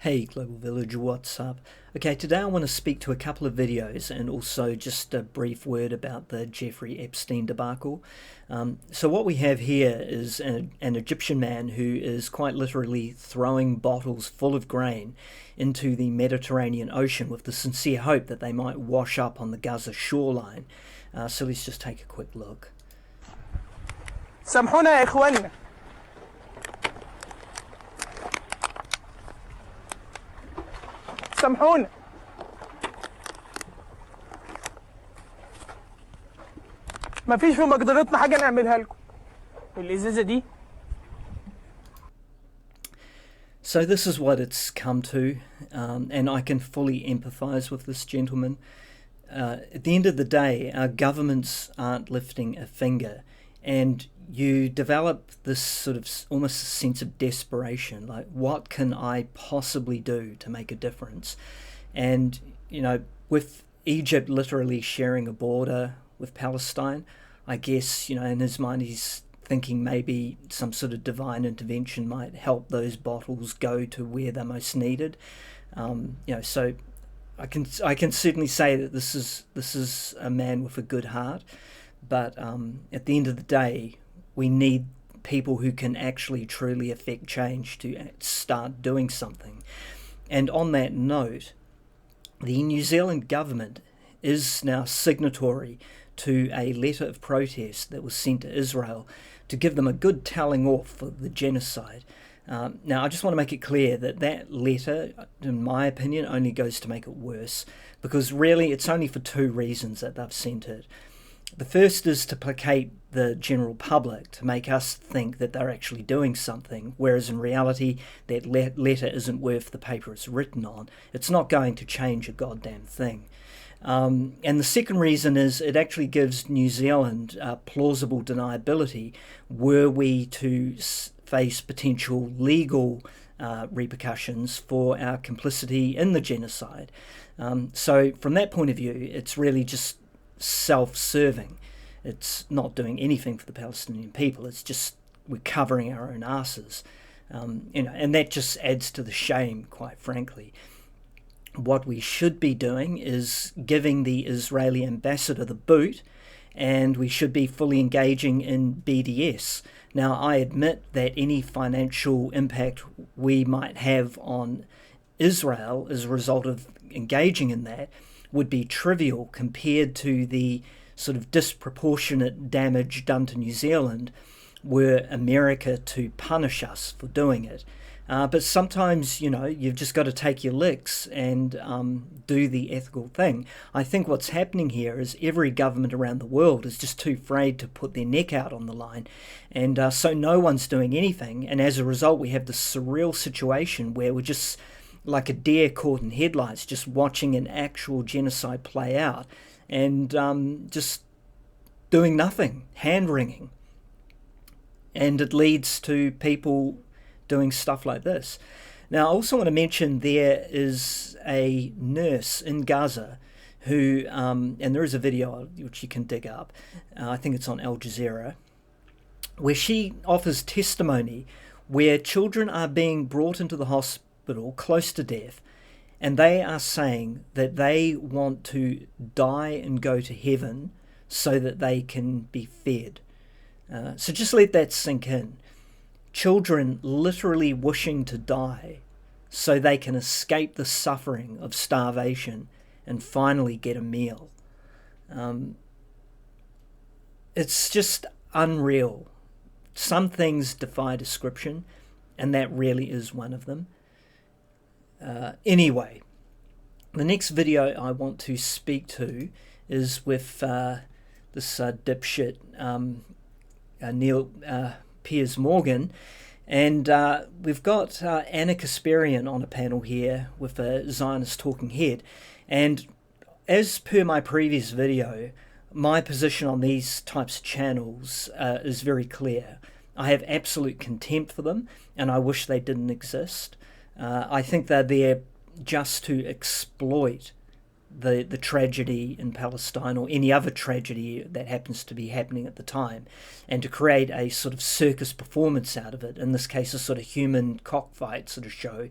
Hey Global Village, what's up? Okay, today I want to speak to a couple of videos and also just a brief word about the Jeffrey Epstein debacle. So what we have here is an Egyptian man who is quite literally throwing bottles full of grain into the Mediterranean Ocean with the sincere hope that they might wash up on the Gaza shoreline. So let's just take a quick look. سامحونا يا إخواننا. سامحونا. مفيش في مقدرتنا حاجة نعملها لكم. الإزازة دي. So this is what it's come to, and I can fully empathize with this gentleman. At the end of the day, our governments aren't lifting a finger, and you develop this sort of almost a sense of desperation, like what can I possibly do to make a difference? And with Egypt literally sharing a border with Palestine, I guess in his mind he's thinking maybe some sort of divine intervention might help those bottles go to where they're most needed. So I can certainly say that this is a man with a good heart, but at the end of the day, we need people who can actually truly affect change to start doing something. And on that note, the New Zealand government is now signatory to a letter of protest that was sent to Israel to give them a good telling off for the genocide. Now, I just want to make it clear that that letter, in my opinion, only goes to make it worse, because really it's only for two reasons that they've sent it. The first is to placate the general public, to make us think that they're actually doing something, whereas in reality that letter isn't worth the paper it's written on. It's not going to change a goddamn thing. And the second reason is it actually gives New Zealand plausible deniability were we to face potential legal repercussions for our complicity in the genocide. So from that point of view, it's really just self-serving. It's not doing anything for the Palestinian people. It's just we're covering our own asses, and that just adds to the shame, quite frankly. What we should be doing is giving the Israeli ambassador the boot, and we should be fully engaging in BDS. Now, I admit that any financial impact we might have on Israel as a result of engaging in that would be trivial compared to the sort of disproportionate damage done to New Zealand were America to punish us for doing it. But sometimes, you've just got to take your licks and do the ethical thing. I think what's happening here is every government around the world is just too afraid to put their neck out on the line. And so no one's doing anything. And as a result, we have this surreal situation where we're just like a deer caught in headlights, just watching an actual genocide play out and just doing nothing, hand-wringing. And it leads to people doing stuff like this. Now, I also want to mention there is a nurse in Gaza who, and there is a video which you can dig up, I think it's on Al Jazeera, where she offers testimony where children are being brought into the hospital close to death, and they are saying that they want to die and go to heaven so that they can be fed. So just let that sink in. Children literally wishing to die so they can escape the suffering of starvation and finally get a meal. It's just unreal. Some things defy description, and that really is one of them. Anyway, the next video I want to speak to is with this dipshit Neil Piers Morgan, and we've got Anna Kasparian on a panel here with a Zionist talking head. And as per my previous video, my position on these types of channels is very clear. I have absolute contempt for them, and I wish they didn't exist. I think they're there just to exploit the tragedy in Palestine or any other tragedy that happens to be happening at the time, and to create a sort of circus performance out of it, in this case a sort of human cockfight sort of show.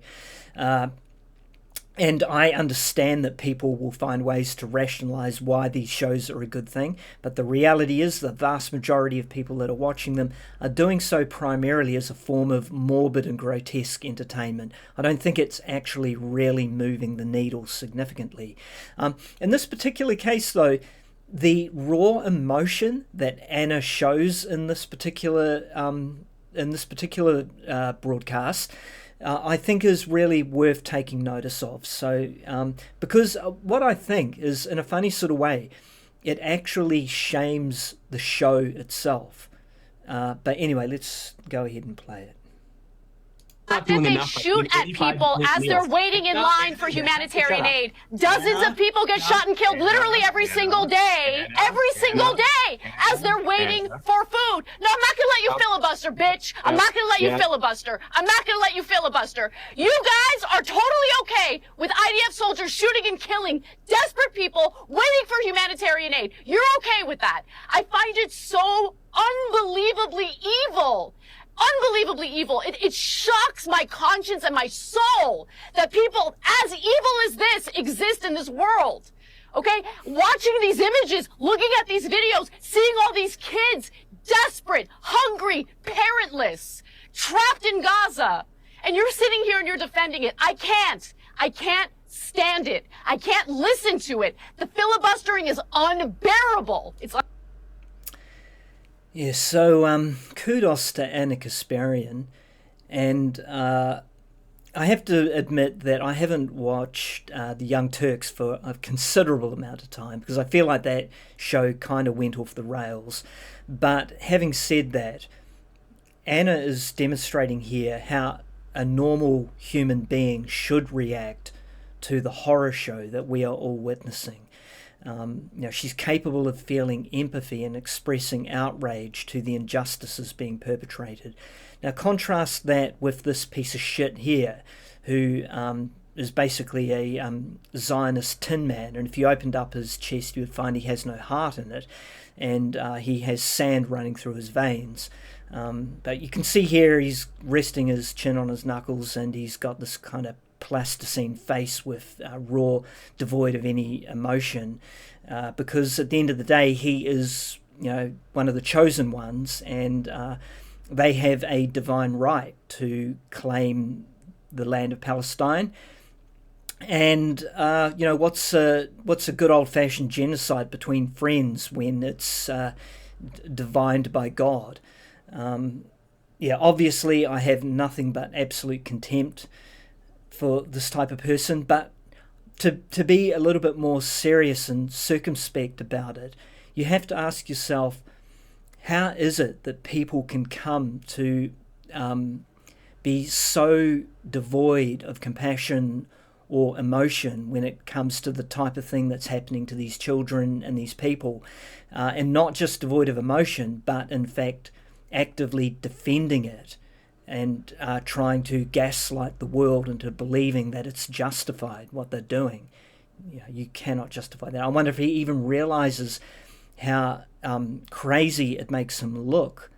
And I understand that people will find ways to rationalize why these shows are a good thing, but the reality is the vast majority of people that are watching them are doing so primarily as a form of morbid and grotesque entertainment. I don't think it's actually really moving the needle significantly. In this particular case, though, the raw emotion that Anna shows in this particular broadcast, I think is really worth taking notice of. So, because what I think is, in a funny sort of way, it actually shames the show itself. But anyway, let's go ahead and play it. That they shoot at people as they're waiting in line for humanitarian aid. Dozens of people get shot and killed literally every single day, as they're waiting for food. No, I'm not going to let you filibuster, bitch. I'm not going to let you filibuster. I'm not going to let you filibuster. You guys are totally okay with IDF soldiers shooting and killing desperate people waiting for humanitarian aid. You're okay with that. I find it so unbelievably evil. Unbelievably evil. It shocks my conscience and my soul that people as evil as this exist in this world. Okay? Watching these images, looking at these videos, seeing all these kids desperate, hungry, parentless, trapped in Gaza. And you're sitting here and you're defending it. I can't stand it. I can't listen to it. The filibustering is unbearable. It's Yeah, so kudos to Anna Kasparian, and I have to admit that I haven't watched The Young Turks for a considerable amount of time, because I feel like that show kind of went off the rails. But having said that, Anna is demonstrating here how a normal human being should react to the horror show that we are all witnessing. She's capable of feeling empathy and expressing outrage to the injustices being perpetrated. Now contrast that with this piece of shit here, who is basically a Zionist tin man, and if you opened up his chest you would find he has no heart in it, and he has sand running through his veins. But you can see here he's resting his chin on his knuckles, and he's got this kind of plasticine face with raw, devoid of any emotion, because at the end of the day he is, one of the chosen ones, and they have a divine right to claim the land of Palestine. And what's a good old-fashioned genocide between friends when it's divined by God? Obviously I have nothing but absolute contempt for this type of person, but to be a little bit more serious and circumspect about it, you have to ask yourself, how is it that people can come to be so devoid of compassion or emotion when it comes to the type of thing that's happening to these children and these people, and not just devoid of emotion, but in fact actively defending it and trying to gaslight the world into believing that it's justified what they're doing. You cannot justify that. I wonder if he even realizes how crazy it makes him look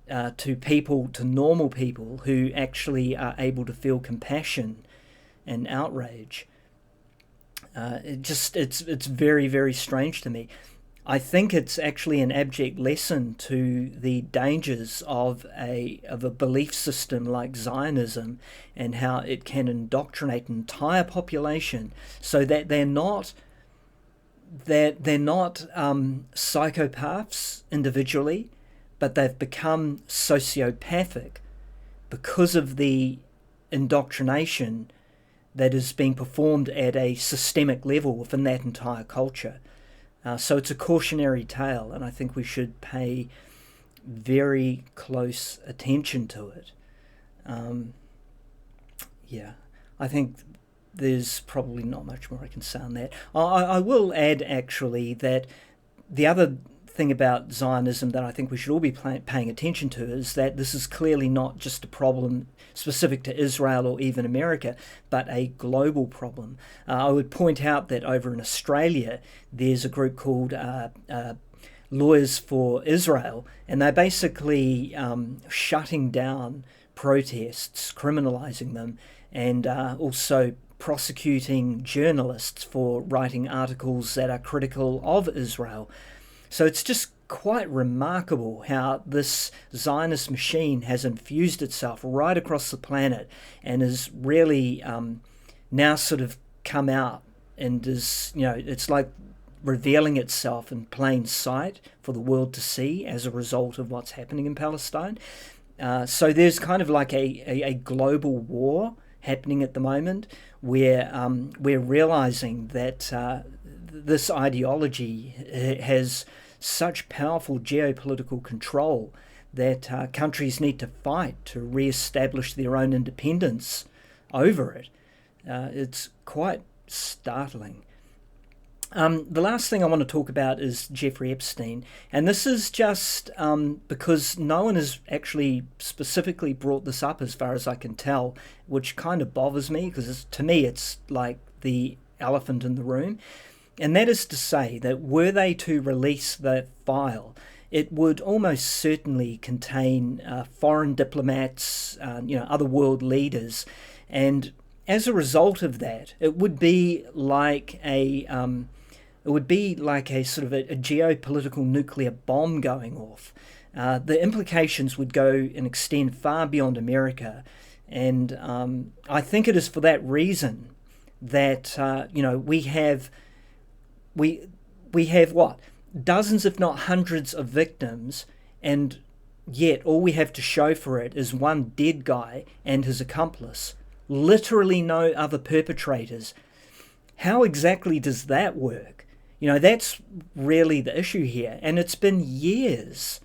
to people, to normal people who actually are able to feel compassion and outrage. It's very, very strange to me. I think it's actually an abject lesson to the dangers of a belief system like Zionism, and how it can indoctrinate an entire population so that they're not psychopaths individually, but they've become sociopathic because of the indoctrination that is being performed at a systemic level within that entire culture. So it's a cautionary tale, and I think we should pay very close attention to it. I think there's probably not much more I can say on that. I will add, actually, that the other thing about Zionism that I think we should all be paying attention to is that this is clearly not just a problem specific to Israel or even America, but a global problem. I would point out that over in Australia, there's a group called Lawyers for Israel, and they're basically shutting down protests, criminalising them, and also prosecuting journalists for writing articles that are critical of Israel. So it's just quite remarkable how this Zionist machine has infused itself right across the planet and is really now sort of come out and is, it's like revealing itself in plain sight for the world to see as a result of what's happening in Palestine. So there's kind of like a global war happening at the moment where we're realizing that this ideology has such powerful geopolitical control that countries need to fight to re-establish their own independence over it. It's quite startling. The last thing I want to talk about is Jeffrey Epstein, and this is just because no one has actually specifically brought this up as far as I can tell, which kind of bothers me because to me it's like the elephant in the room. And that is to say that were they to release that file, it would almost certainly contain foreign diplomats, other world leaders, and as a result of that, it would be like a sort of a geopolitical nuclear bomb going off. The implications would go and extend far beyond America, and I think it is for that reason that we have what, dozens if not hundreds of victims, and yet all we have to show for it is one dead guy and his accomplice. Literally no other perpetrators. How exactly does that work? That's really the issue here. And it's been years.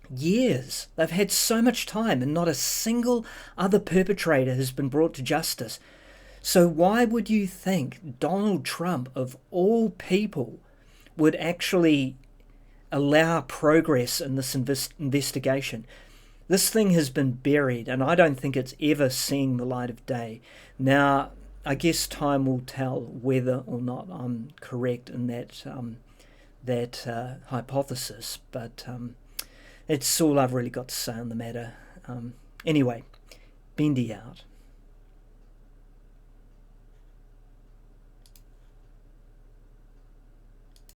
They've had so much time and not a single other perpetrator has been brought to justice. So why would you think Donald Trump, of all people, would actually allow progress in this investigation? This thing has been buried, and I don't think it's ever seeing the light of day. Now, I guess time will tell whether or not I'm correct in that hypothesis, but it's all I've really got to say on the matter. Anyway, Bendy out.